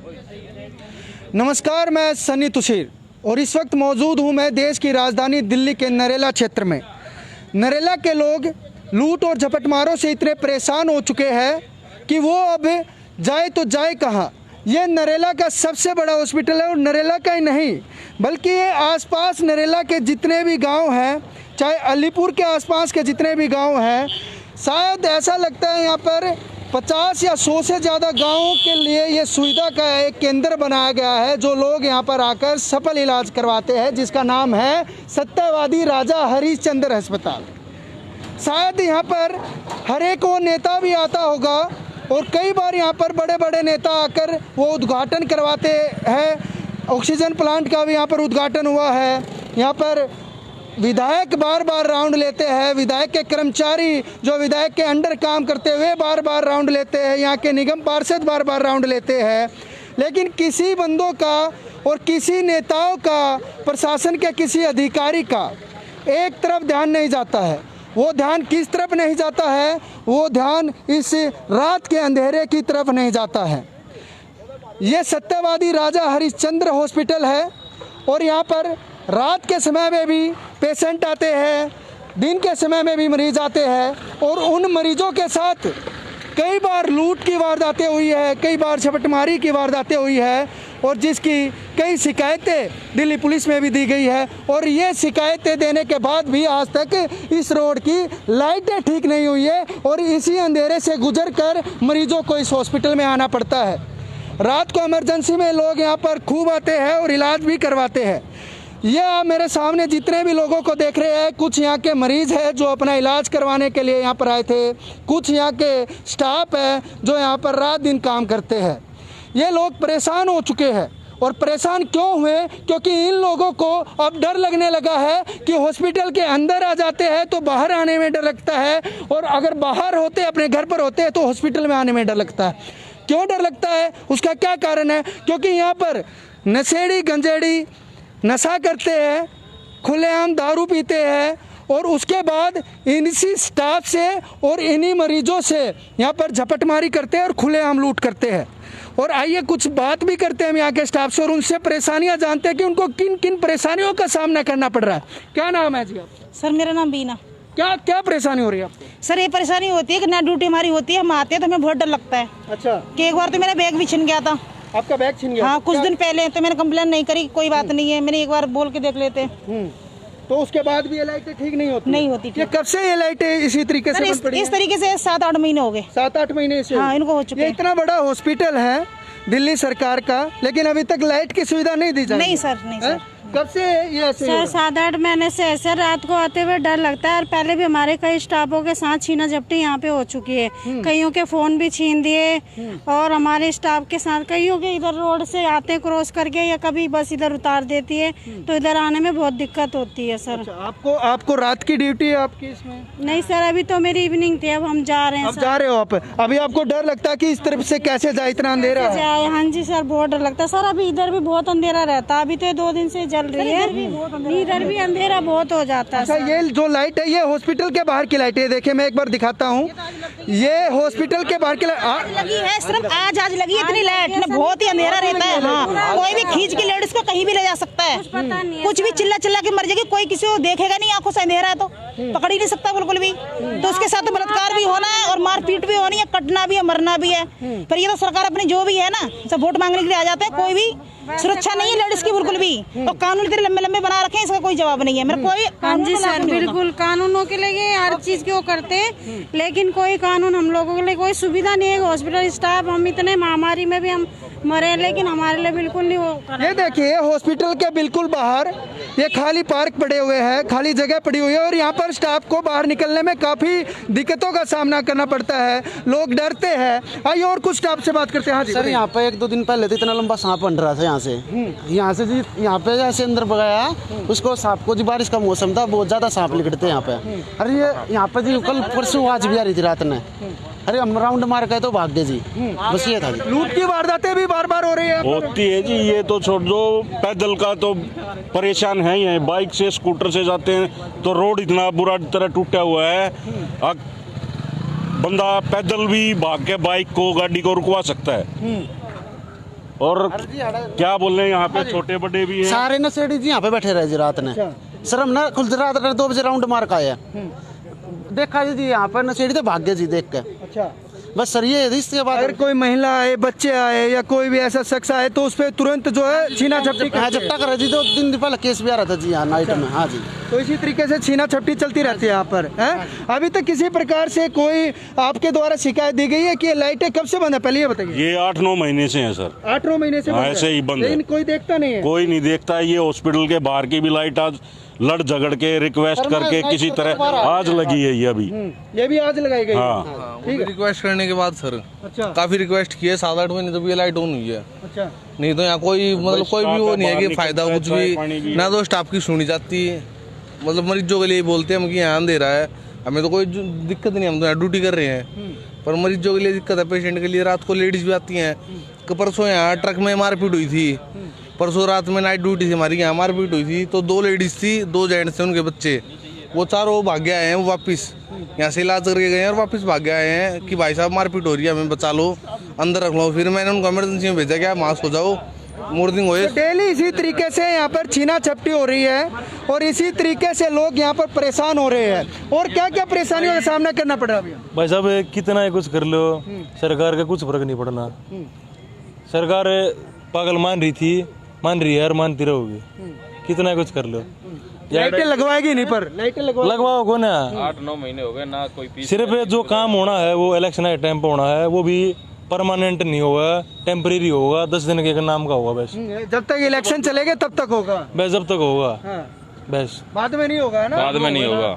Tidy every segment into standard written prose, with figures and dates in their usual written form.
नमस्कार, मैं सनी तुषीर और इस वक्त मौजूद हूँ मैं देश की राजधानी दिल्ली के नरेला क्षेत्र में। नरेला के लोग लूट और झपटमारों से इतने परेशान हो चुके हैं कि वो अब जाए तो जाए कहाँ। ये नरेला का सबसे बड़ा हॉस्पिटल है और नरेला का ही नहीं बल्कि ये आसपास नरेला के जितने भी गांव हैं, चाहे अलीपुर के आसपास के जितने भी गांव हैं, शायद ऐसा लगता है यहाँ पर 50 या 100 से ज़्यादा गांवों के लिए ये सुविधा का एक केंद्र बनाया गया है, जो लोग यहाँ पर आकर सफल इलाज करवाते हैं, जिसका नाम है सत्यवादी राजा हरिश्चंद्र अस्पताल। शायद यहाँ पर हर एक वो नेता भी आता होगा और कई बार यहाँ पर बड़े बड़े नेता आकर वो उद्घाटन करवाते हैं। ऑक्सीजन प्लांट का भी यहाँ पर उद्घाटन हुआ है। यहाँ पर विधायक बार बार राउंड लेते हैं, विधायक के कर्मचारी जो विधायक के अंडर काम करते हुए बार बार राउंड लेते हैं, यहाँ के निगम पार्षद बार बार राउंड लेते हैं, लेकिन किसी बंदों का और किसी नेताओं का, प्रशासन के किसी अधिकारी का एक तरफ ध्यान नहीं जाता है। वो ध्यान किस तरफ नहीं जाता है? वो ध्यान इस रात के अंधेरे की तरफ नहीं जाता है। ये सत्यवादी राजा हरिश्चंद्र हॉस्पिटल है और यहाँ पर रात के समय में भी पेशेंट आते हैं, दिन के समय में भी मरीज आते हैं और उन मरीजों के साथ कई बार लूट की वारदातें हुई है, कई बार झपटमारी की वारदातें हुई है और जिसकी कई शिकायतें दिल्ली पुलिस में भी दी गई है। और ये शिकायतें देने के बाद भी आज तक इस रोड की लाइटें ठीक नहीं हुई है और इसी अंधेरे से गुजर कर मरीजों को इस हॉस्पिटल में आना पड़ता है। रात को इमरजेंसी में लोग यहाँ पर खूब आते हैं और इलाज भी करवाते हैं। ये आप मेरे सामने जितने भी लोगों को देख रहे हैं, कुछ यहाँ के मरीज़ हैं जो अपना इलाज करवाने के लिए यहाँ पर आए थे, कुछ यहाँ के स्टाफ है जो यहाँ पर रात दिन काम करते हैं। ये लोग परेशान हो चुके हैं और परेशान क्यों हुए? क्योंकि इन लोगों को अब डर लगने लगा है कि हॉस्पिटल के अंदर आ जाते हैं तो बाहर आने में डर लगता है और अगर बाहर होते, अपने घर पर होते हैं तो हॉस्पिटल में आने में डर लगता है। क्यों डर लगता है? उसका क्या कारण है? क्योंकि यहाँ पर नशेड़ी गंजेड़ी नशा करते हैं, खुलेआम दारू पीते हैं और उसके बाद इसी स्टाफ से और इन्हीं मरीजों से यहाँ पर झपटमारी करते हैं और खुलेआम लूट करते हैं। और आइए कुछ बात भी करते हैं हम यहाँ के स्टाफ से और उनसे परेशानियाँ जानते हैं कि उनको किन किन परेशानियों का सामना करना पड़ रहा है। क्या नाम है जी आपका? सर मेरा नाम बीना। क्या क्या परेशानी हो रही है आपको? सर ये परेशानी होती है कि नाइट ड्यूटी हमारी होती है, हम आते हैं तो हमें बहुत डर लगता है। अच्छा, कि एक बार तो मेरा बैग भी छिन गया था। आपका बैग छिन गया? हाँ, कुछ दिन पहले। तो मैंने कंप्लेन नहीं करी, कोई बात नहीं है, मैंने एक बार बोल के देख लेते। तो उसके बाद भी ये लाइटें ठीक नहीं होती? नहीं होती। ये कब से ये लाइटें इसी तरीके से बंद पड़ी हैं? इस तरीके से 7-8 महीने हो गए। 7-8 महीने से? हाँ, इनको हो चुके। ये इतना बड़ा हॉस्पिटल है दिल्ली सरकार का, लेकिन अभी तक लाइट की सुविधा नहीं दी जा रही? नहीं सर, नहीं सर। कब से ये ऐसे? सर 7-8 महीने से ऐसे रात को आते हुए डर लगता है। और पहले भी हमारे कई स्टाफों के साथ छीना झपटी यहाँ पे हो चुकी है। कईयों के फोन भी छीन दिए और हमारे स्टाफ के साथ कईयों के इधर रोड से आते क्रॉस करके या कभी बस इधर उतार देती है तो इधर आने में बहुत दिक्कत होती है सर। अच्छा, आपको रात की ड्यूटी है आपकी इसमें? नहीं सर, अभी तो मेरी इवनिंग थी, अब हम जा रहे हैं। अब जा रहे हो आप? अभी आपको डर लगता है कि इस तरफ से कैसे जाए, इतना अंधेरा है? हाँ जी सर, बहुत डर लगता है सर। अभी इधर भी बहुत अंधेरा रहता है, अभी तो 2 दिन से जल रही है, इधर भी अंधेरा बहुत हो जाता है। अच्छा, ये जो लाइट है ये हॉस्पिटल के बाहर की लाइट है। देखिए मैं एक बार दिखाता हूँ, ये हॉस्पिटल के बाहर की लाइट लगी है, सिर्फ आज लगी है इतनी लाइट। बहुत ही अंधेरा रहता है। हाँ, कोई भी खींच के लेडीज को कहीं भी ले जा सकता है, कुछ भी चिल्ला चिल्ला के मर जाएगी, कोई किसी को देखेगा नहीं, आंखों से अंधेरा है तो पकड़ ही नहीं सकता बिल्कुल भी। तो उसके साथ बलात्कार भी होना है और मारपीट भी होनी है, कटना भी है, मरना भी है। पर ये तो सरकार अपनी जो भी है ना, सब वोट मांगने के लिए आ जाते हैं। कोई भी सुरक्षा नहीं है लेडीज की बिल्कुल भी, और कानून इतने लंबे लंबे बना रखे हैं, इसका कोई जवाब नहीं है। मेरा कोई हाँ जी सर, बिल्कुल कानूनों के लिए हर चीज क्यों करते हैं, लेकिन कोई कानून हम लोगों के लिए कोई सुविधा नहीं है। हॉस्पिटल स्टाफ, हम इतने महामारी में भी हम मरे, लेकिन हमारे लिए बिल्कुल नहीं वो। ये देखिए हॉस्पिटल के बिल्कुल बाहर ये खाली पार्क पड़े हुए हैं, खाली जगह पड़ी हुई है और यहाँ पर स्टाफ को बाहर निकलने में काफी दिक्कतों का सामना करना पड़ता है, लोग डरते हैं। आइए और कुछ स्टाफ से बात करते हैं। हाँ जी सर, यहाँ पे 1-2 दिन पहले तो इतना लंबा सांप बन रहा था यहाँ से जी, यहाँ पे जैसे अंदर गया उसको सांप को जी, बारिश का मौसम था, बहुत ज्यादा सांप निकलते यहाँ पे। अरे ये यहाँ पे जी कल परसों आज भी आ रही थी रात में, अरे हम राउंड मार गए तो भाग गए जी, बस ये था जी। लूट की वारदातें भी बार बार हो रही है? होती है जी, ये तो छोड़ दो, पैदल का तो परेशान है ही है, बाइक से स्कूटर से जाते हैं तो रोड इतना बुरा तरह टूटा हुआ है, बंदा पैदल भी भाग के बाइक को गाड़ी को रुकवा सकता है। और क्या बोल रहे हैं यहाँ पे छोटे बड़े भी हैं। सारे नशेड़ी जी यहाँ पे बैठे रहे जी रात ने। सर हम ना खुद रात 2 बजे राउंड मार का आया, देखा जी यहाँ पर नशेड़ी तो भाग गए जी देख के। अच्छा, बस सर ये इसके बाद अगर कोई महिला आए, बच्चे आए या कोई भी ऐसा शख्स आए तो उस पर तुरंत जो है छीना झपटी हाँ झपटा कर जी। 2 दिन पहले केस भी आ रहा था जी यहाँ नाइट में। हाँ जी, तो इसी तरीके से छीना झपटी चलती रहती है यहाँ पर है? अभी तक किसी प्रकार से कोई आपके द्वारा शिकायत दी गई है कि ये लाइटें कब से बंद है, पहले ये बताइए। ये 8-9 महीने से हैं सर। 8-9 महीने से बंद है। ऐसे ही बंद है। लेकिन कोई देखता नहीं है। कोई नहीं देखता। ये हॉस्पिटल के बाहर की भी लाइट आज लड़ झगड़ के रिक्वेस्ट करके किसी तरह आज लगी है ये अभी। ये भी आज लगाई गई है। हाँ। ठीक है। रिक्वेस्ट करने के बाद सर अच्छा, काफी रिक्वेस्ट किए, 7-8 महीने तब ये लाइट ऑन हुई है। अच्छा, नहीं तो यहाँ कोई मतलब कोई भी वो नहीं है कि फायदा कुछ पानी भी भी ना, तो स्टाफ की सुनी जाती है। मतलब मरीजों के लिए बोलते हैं हम कि यहाँ अंधेरा है, हमें तो कोई दिक्कत नहीं, हम तो यहाँ ड्यूटी कर रहे हैं, पर मरीजों के लिए दिक्कत है। पेशेंट के लिए रात को लेडीज भी आती हैं। परसों यहाँ ट्रक में मारपीट हुई थी, परसों रात में नाइट ड्यूटी थी हमारी, यहाँ मारपीट हुई थी तो 2 लेडीज थी, 2 जेंट्स थे, उनके बच्चे, वो चारों भाग गए हैं। वो वापस यहाँ से इलाज करके गए हैं और वापस भाग गए हैं कि भाई साहब मारपीट हो रही है, हमें बचा लो, अंदर रख लो। फिर मैंने उनको इमरजेंसी में भेजा, क्या मास्क हो जाओ, मॉर्निंग हो। डेली इसी तरीके से यहाँ पर छीना झपटी हो रही है और इसी तरीके से लोग यहाँ पर परेशान हो रहे हैं। और क्या क्या परेशानियों का सामना करना पड़ रहा है भाई साहब? कितना ही कुछ कर लो, सरकार का कुछ फर्क नहीं पड़ना। सरकार पागल मान रही थी, मान रही है और मानती रहोगी। कितना कुछ कर लो, लाइटें लगवाएगी नहीं, पर लाइटें लगवाओ को ना। 8-9 महीने हो गए ना कोई सिर्फ जो काम होना है वो इलेक्शन के टाइम पे होना है, वो भी परमानेंट नहीं होगा, टेम्परेरी होगा, 10 दिन के नाम का होगा बस। जब तक इलेक्शन चलेगा तब तक होगा बस, जब तक होगा बस, बाद में नहीं होगा ना। बाद में नहीं होगा,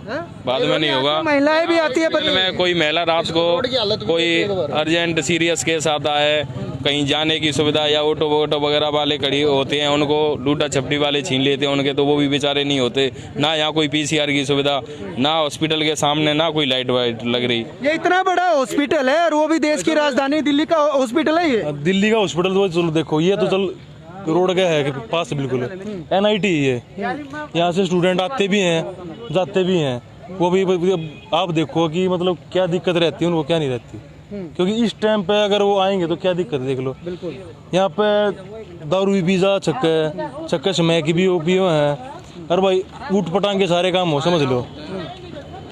बाद में नहीं होगा। महिलाएं भी आती है, दिन में कोई महिला रात को कोई अर्जेंट सीरियस केस आता है, कहीं जाने की सुविधा या ऑटो वगैरह वाले खड़ी होते हैं, उनको लूटा छपटी वाले छीन लेते हैं उनके, तो वो भी बेचारे नहीं होते। ना यहाँ कोई PCR की सुविधा, ना हॉस्पिटल के सामने ना कोई लाइट वाइट लग रही। ये इतना बड़ा हॉस्पिटल है और वो भी देश की राजधानी दिल्ली का हॉस्पिटल है ये। दिल्ली का हॉस्पिटल तो चलो देखो, ये तो चल रोड का है पास बिल्कुल, NIT है, यहाँ से स्टूडेंट आते भी हैं जाते भी हैं। वो भी आप देखो कि मतलब क्या दिक्कत रहती है उनको, क्या नहीं रहती, क्योंकि इस टाइम पे अगर वो आएंगे तो क्या दिक्कत देख लो। यहाँ पे दारू भी पीजा छक्के समय की भी ओपीओ है। अरे भाई ऊट पटांग के सारे काम हो, समझ लो,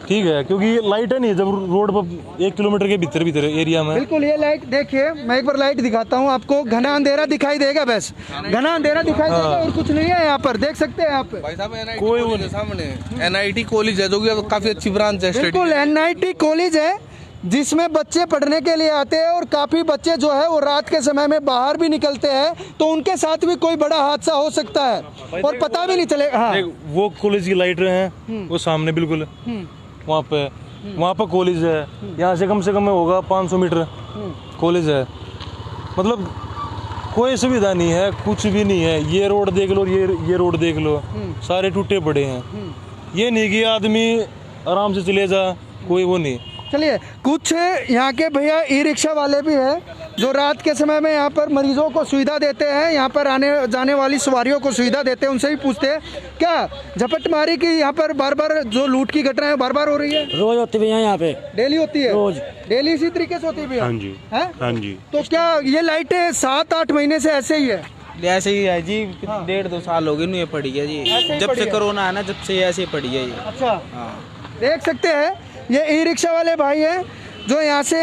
ठीक है, क्योंकि लाइट है नहीं जब रोड पर 1 किलोमीटर के भीतर एरिया में। बिल्कुल, ये लाइट देखिए, मैं एक बार लाइट दिखाता हूँ आपको। घना अंधेरा दिखाई देगा, बस घना अंधेरा दिखाई देगा और कुछ नहीं है यहाँ पर, देख सकते हैं आप। भाई साहब NIT कॉलेज है सामने, NIT कॉलेज है जो कि काफी अच्छी ब्रांच है। बिल्कुल, NIT कॉलेज है जिसमें बच्चे पढ़ने के लिए आते हैं और काफ़ी बच्चे जो है वो रात के समय में बाहर भी निकलते हैं, तो उनके साथ भी कोई बड़ा हादसा हो सकता है और पता भी नहीं चलेगा। हाँ, वो कॉलेज की लाइट हैं वो सामने बिल्कुल वहाँ पे कॉलेज है, यहाँ से कम होगा 500 मीटर कॉलेज है। मतलब कोई सुविधा नहीं है, कुछ भी नहीं है। ये रोड देख लो, ये रोड देख लो, सारे टूटे पड़े हैं। ये नहीं कि आदमी आराम से चले जा, कोई वो नहीं। चलिए, कुछ यहाँ के भैया ई-रिक्शा वाले भी हैं जो रात के समय में यहाँ पर मरीजों को सुविधा देते हैं, यहाँ पर आने जाने वाली सवारियों को सुविधा देते हैं। उनसे भी पूछते हैं क्या झपटमारी की यहाँ पर बार बार जो लूट की घटनाएं बार हो रही है? रोज होती है यहाँ पे, डेली होती है, रोज डेली इसी तरीके से होती है भैया? हाँ जी, है? हाँ जी। तो क्या ये लाइटें 7-8 महीने से ऐसे ही है? ऐसे ही है जी। 1.5-2 साल हो गए नहीं पड़ी है जी, जब से कोरोना है ना, जब से ऐसे ही पड़ी है ये। अच्छा, देख सकते हैं ये ई-रिक्शा वाले भाई हैं जो यहाँ से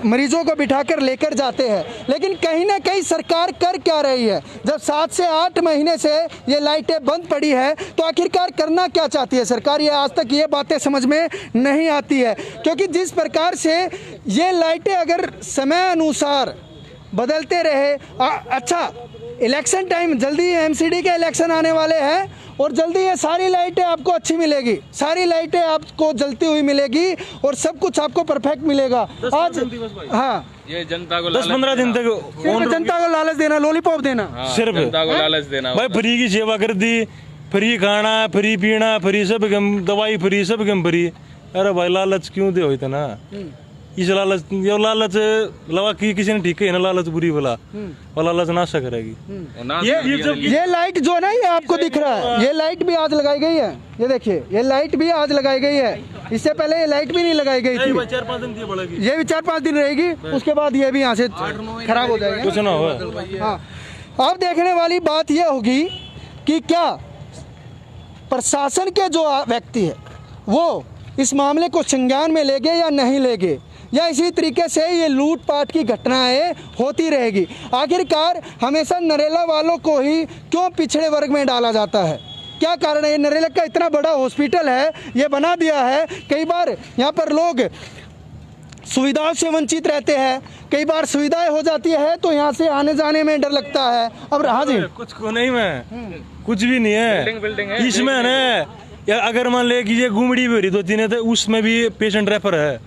मरीजों को बिठाकर लेकर जाते हैं। लेकिन कहीं ना कहीं सरकार कर क्या रही है? जब 7 से 8 महीने से ये लाइटें बंद पड़ी है तो आखिरकार करना क्या चाहती है सरकार? ये आज तक ये बातें समझ में नहीं आती है, क्योंकि जिस प्रकार से ये लाइटें अगर समय अनुसार बदलते रहे। अच्छा, इलेक्शन टाइम जल्दी MCD के इलेक्शन आने वाले हैं और जल्दी ये सारी लाइटें आपको अच्छी मिलेगी, सारी लाइटें आपको जलती हुई मिलेगी और सब कुछ आपको परफेक्ट मिलेगा। आज हाँ, ये जनता को 10-15 दिन तक सिर्फ जनता को लालच देना, लॉलीपॉप देना, सिर्फ जनता को लालच देना। भाई फ्री की सेवा कर दी, फ्री खाना, फ्री पीना, फ्री सब गम, दवाई फ्री, सब गम फ्री। अरे भाई लालच क्यों दे हो इतना? इस लालच, ये लालच लगा कि किसी ने ठीक है ना, लालच बुरी वाला और लालच नाशा करेगी। ये लाइट जो है ना, ये आपको दिख रहा है, ये लाइट भी आज लगाई गई है। ये देखिए, ये लाइट भी आज लगाई गई है, इससे पहले ये लाइट भी नहीं लगाई गई थी। 4-5 दिन थी बढ़ेगी, ये भी 4-5 दिन रहेगी, उसके बाद ये भी यहाँ से खराब हो जाएगी, कुछ ना हो। हाँ, अब देखने वाली बात यह होगी कि क्या प्रशासन के जो व्यक्ति है वो इस मामले को संज्ञान में लेंगे या नहीं लेंगे, या इसी तरीके से ये लूटपाट की घटनाएं होती रहेगी। आखिरकार हमेशा नरेला वालों को ही क्यों पिछड़े वर्ग में डाला जाता है? क्या कारण है? नरेला का इतना बड़ा हॉस्पिटल है, ये बना दिया है, कई बार यहाँ पर लोग सुविधाओं से वंचित रहते हैं, कई बार सुविधाएं हो जाती है तो यहाँ से आने जाने में डर लगता है। अब हाँ जी, कुछ को नहीं, मैं कुछ भी नहीं है इसमें है ना। या अगर मान ले कि ये गुमड़ी भी हो रही 2-3 है तो उसमें भी पेशेंट रेफर है।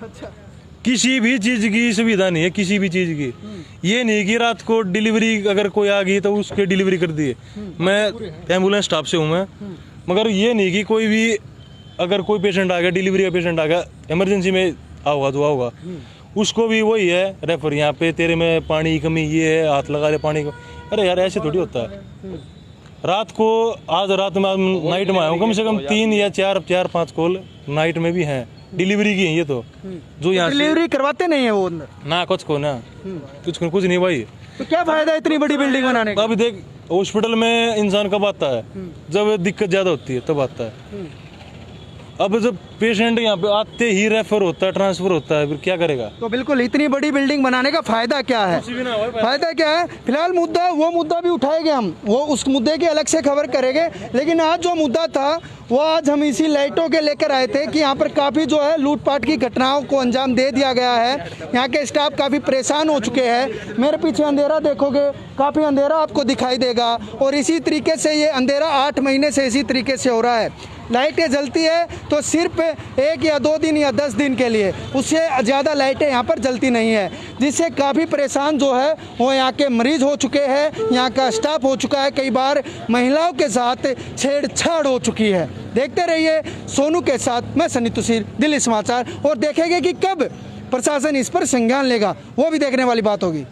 किसी भी चीज की सुविधा नहीं है, किसी भी चीज की। ये नहीं कि रात को डिलीवरी अगर कोई आ गई तो उसके डिलीवरी कर दिए। मैं एम्बुलेंस स्टाफ से हूँ मैं, मगर ये नहीं कि कोई भी अगर कोई पेशेंट आ गया, डिलीवरी का पेशेंट आ गया, इमरजेंसी में आओगा तो आओगा, उसको भी वही है रेफर। यहाँ पे तेरे में पानी की कमी, ये है, हाथ लगा ले पानी को। अरे यार ऐसे थोड़ी होता है। रात को आज रात में नाइट में आया हूँ, कम से कम 3 या 4-5 कॉल नाइट में भी हैं, डिलीवरी की है ये तो। जो यहाँ डिलीवरी करवाते नहीं है वो अंदर ना, कुछ को ना, कुछ नहीं भाई। तो क्या फायदा इतनी बड़ी बिल्डिंग बनाने का? अभी देख, हॉस्पिटल में इंसान कब आता है? जब दिक्कत ज्यादा होती है तब आता है। अब जब पेशेंट यहाँ पे आते ही रेफर होता है, ट्रांसफर होता है, फिर क्या करेगा? तो बिल्कुल इतनी बड़ी बिल्डिंग बनाने का फायदा क्या है? फायदा क्या है? फिलहाल मुद्दा भी उठाएंगे हम, वो उस मुद्दे की अलग से खबर करेंगे। लेकिन आज जो मुद्दा था वो आज हम इसी लाइटों के लेकर आए थे कि यहाँ पर काफ़ी जो है लूटपाट की घटनाओं को अंजाम दे दिया गया है। यहाँ के स्टाफ काफ़ी परेशान हो चुके हैं। मेरे पीछे अंधेरा देखोगे, काफ़ी अंधेरा आपको दिखाई देगा, और इसी तरीके से ये अंधेरा 8 महीने से इसी तरीके से हो रहा है। लाइटें जलती है तो सिर्फ 1 या 2 दिन या 10 दिन के लिए, उससे ज़्यादा लाइटें यहाँ पर जलती नहीं है, जिससे काफ़ी परेशान जो है वो यहाँ के मरीज हो चुके हैं, यहाँ का स्टाफ हो चुका है। कई बार महिलाओं के साथ छेड़छाड़ हो चुकी है। देखते रहिए सोनू के साथ, मैं सनी तुसीर, दिल्ली समाचार, और देखेंगे कि कब प्रशासन इस पर संज्ञान लेगा, वो भी देखने वाली बात होगी।